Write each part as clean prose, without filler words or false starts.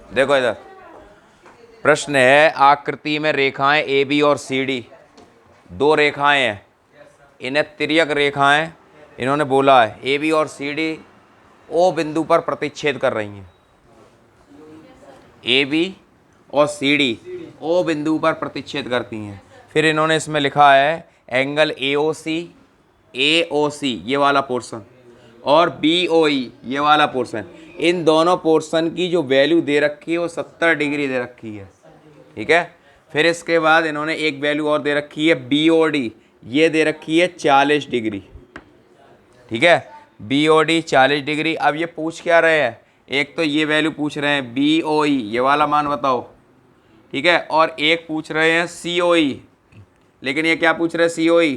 देखो इधर प्रश्न है, आकृति में रेखाएं ए बी और सी डी, दो रेखाएं हैं, इन्हें तिर्यक रेखाएं इन्होंने बोला है, ए बी और सी डी ओ बिंदु पर प्रतिच्छेद कर रही हैं। ए बी और सी डी ओ बिंदु पर प्रतिच्छेद करती हैं। फिर इन्होंने इसमें लिखा है एंगल ए ओ सी ये वाला पोर्शन और बी ओ ई ये वाला पोर्शन, इन दोनों पोर्शन की जो वैल्यू दे रखी है वो 70 डिग्री दे रखी है। ठीक है, फिर इसके बाद इन्होंने एक वैल्यू और दे रखी है बी ओ डी, ये दे रखी है 40 डिग्री। ठीक है, बी ओ डी 40 डिग्री। अब ये पूछ क्या रहे हैं, एक तो ये वैल्यू पूछ रहे हैं बी ओ ई ये वाला मान बताओ। ठीक है, और एक पूछ रहे हैं सी ओ ई, लेकिन ये क्या पूछ रहे हैं सी ओ ई,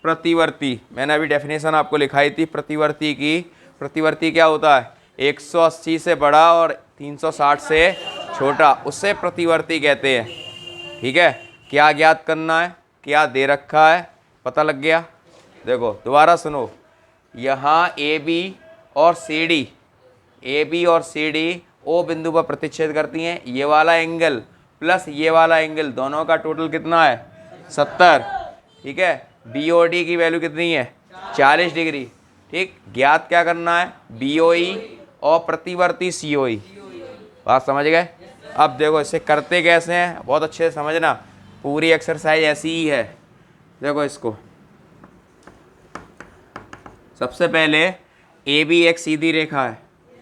प्रतिवर्ती। मैंने अभी डेफिनेशन आपको लिखाई थी प्रतिवर्ती की। प्रतिवर्ती क्या होता है, 180 से बड़ा और 360 से छोटा, उससे प्रतिवर्ती कहते हैं। ठीक है, क्या ज्ञात करना है, क्या दे रखा है, पता लग गया। देखो दोबारा सुनो, यहाँ ए बी और सी डी, ए बी और सी डी ओ बिंदु पर प्रतिच्छेद करती हैं। ये वाला एंगल प्लस ये वाला एंगल दोनों का टोटल कितना है, 70। ठीक है, बी ओ डी की वैल्यू कितनी है, 40 डिग्री। ठीक, ज्ञात क्या करना है, बी ओ ई और प्रतिवर्ती सी ओ ई। बात समझ गए। अब देखो इसे करते कैसे हैं, बहुत अच्छे से समझना, पूरी एक्सरसाइज ऐसी ही है। देखो इसको, सबसे पहले ए बी एक सीधी रेखा है,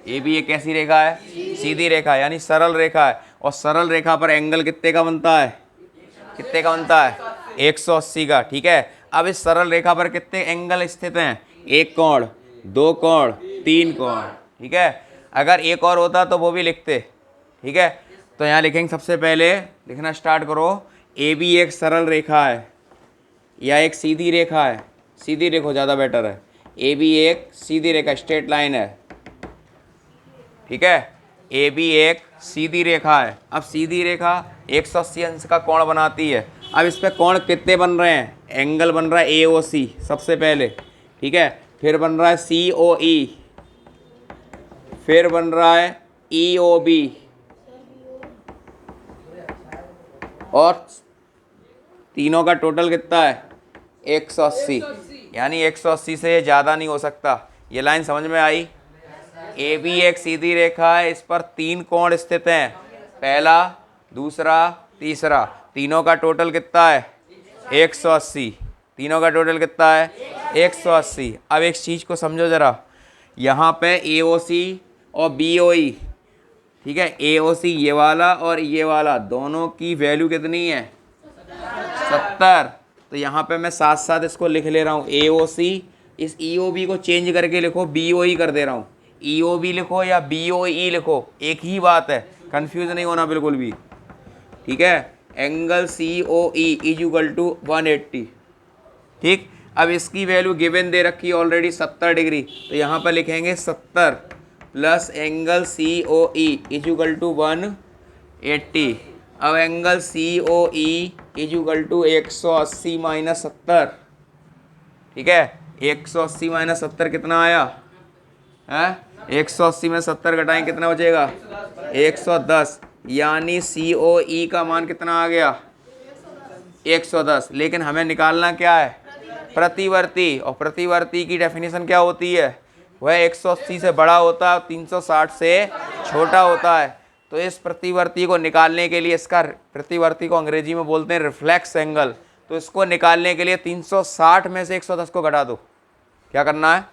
ए बी एक कैसी रेखा है, सीधी रेखा है, यानी सरल रेखा है। और सरल रेखा पर एंगल कितने का बनता है, कितने का बनता है, 180 का। ठीक है, अब इस सरल रेखा पर कितने एंगल स्थित हैं, एक कोण, दो कोण, तीन कोण। ठीक है, अगर एक और होता तो वो भी लिखते। ठीक है, तो यहाँ लिखेंगे, सबसे पहले लिखना स्टार्ट करो, ए बी एक सरल रेखा है या एक सीधी रेखा है, सीधी रेखा ज़्यादा बेटर है, ए बी एक सीधी रेखा स्ट्रेट लाइन है। ठीक है, ए बी एक सीधी रेखा है। अब सीधी रेखा 180 अंश का कोण बनाती है। अब इस पे कोण कितने बन रहे हैं, एंगल बन रहा है ए ओ सी सबसे पहले। ठीक है, फिर बन रहा है सी ओ ई, फिर बन रहा है ई ओ बी, और तीनों का टोटल कितना है, 180। यानी 180 से ये ज़्यादा नहीं हो सकता। ये लाइन समझ में आई। ए बी एक सीधी रेखा है, इस पर तीन कोण स्थित हैं, पहला, दूसरा, तीसरा, तीनों का टोटल कितना है, 180। तीनों का टोटल कितना है, 180। अब एक चीज़ को समझो ज़रा, यहाँ पे ए ओ सी और बी ओ ई, ठीक है, ए ओ सी ये वाला और ये वाला दोनों की वैल्यू कितनी है, 70। तो यहाँ पे मैं साथ साथ इसको लिख ले रहा हूँ, ए ओ सी, इस ई ओ बी को चेंज करके लिखो, बी ओ ई कर दे रहा हूँ। ई ओ बी लिखो या बी ओ ई लिखो, एक ही बात है, कंफ्यूज नहीं होना बिल्कुल भी। ठीक है, angle C O E is equal to 180। ठीक, अब इसकी वैल्यू गिवन दे रखी है ऑलरेडी 70 डिग्री, तो यहाँ पर लिखेंगे 70 plus angle C O E is equal to 180। अब angle C O E is equal to 180 minus 70। ठीक है, 180 माइनस 70 कितना आया है, 180 में 70 घटाएं कितना बचेगा, 110। यानी सी ओ ई का मान कितना आ गया, 110। लेकिन हमें निकालना क्या है, प्रतिवर्ती, और प्रतिवर्ती की डेफिनेशन क्या होती है, वह 180 से बड़ा होता है, 360 से छोटा होता है। तो इस प्रतिवर्ती को निकालने के लिए, इसका प्रतिवर्ती को अंग्रेजी में बोलते हैं रिफ्लेक्स एंगल, तो इसको निकालने के लिए 360 में से 110 को घटा दो। क्या करना है,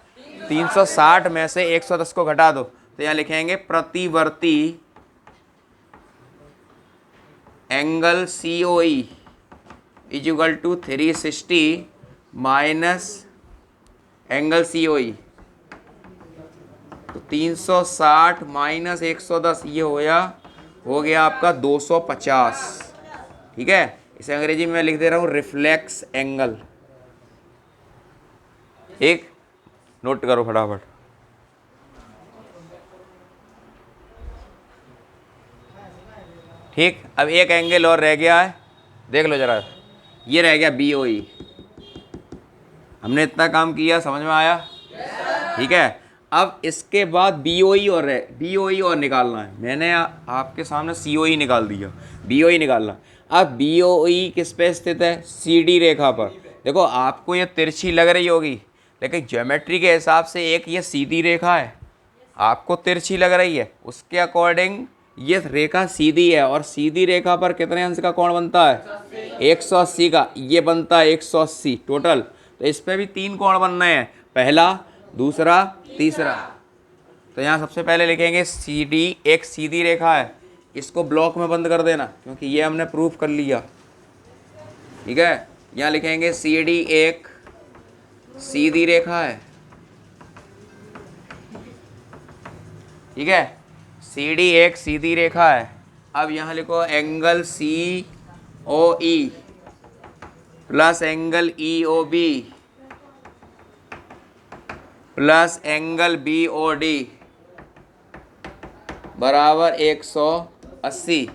360 में से 110 को घटा दो। तो यहाँ लिखेंगे प्रतिवर्ती angle C O E is equal to 360 minus angle C O E. तो 360 माइनस 110 ये हो गया आपका 250। ठीक है, इसे अंग्रेजी में मैं लिख दे रहा हूँ रिफ्लेक्स एंगल। एक नोट करो फटाफट। ठीक, अब एक एंगल और रह गया है, देख लो जरा, ये रह गया बी ओ ई। हमने इतना काम किया, समझ में आया। ठीक है, अब इसके बाद BOE और है, BOE और निकालना है। मैंने आपके सामने COE निकाल दिया, BOE निकालना। अब BOE किस पे स्थित है? CD रेखा पर। देखो आपको ये तिरछी लग रही होगी, लेकिन ज्योमेट्री के हिसाब से एक ये सीधी रेखा है, आपको तिरछी लग रही है, उसके अकॉर्डिंग ये रेखा सीधी है, और सीधी रेखा पर कितने अंश का कोण बनता है? 180 का। ये बनता है 180 टोटल। तो इस पे भी 3 कोण बनने हैं, पहला, दूसरा, तीसरा। तो यहाँ सबसे पहले लिखेंगे CD एक सीधी रेखा है, इसको ब्लॉक में बंद कर देना क्योंकि ये हमने प्रूफ कर लिया। ठीक है, यहाँ लिखेंगे CD एक सीधी रेखा है। ठीक है, CD एक सीधी रेखा है। अब यहाँ लिखो angle COE plus angle EOB plus angle BOD बराबर 180।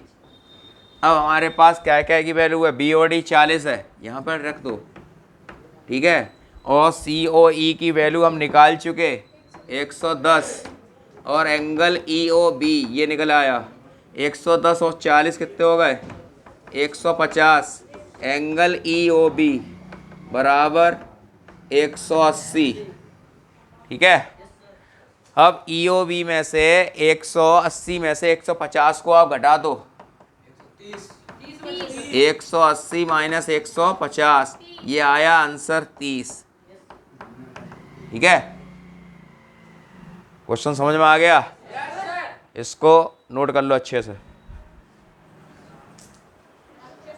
अब हमारे पास क्या क्या की वैल्यू है? BOD 40 है, यहाँ पर रख दो। ठीक है, और COE की वैल्यू हम निकाल चुके 110, और एंगल EOB ये निकल आया 110 और 40 कितने हो गए? 150। एंगल EOB बराबर 180। ठीक है, अब EOB में से 180 में से 150 को आप घटा दो, 180 माइनस 150, ये आया आंसर 30। ठीक है, क्वेश्चन समझ में आ गया? इसको नोट कर लो अच्छे से।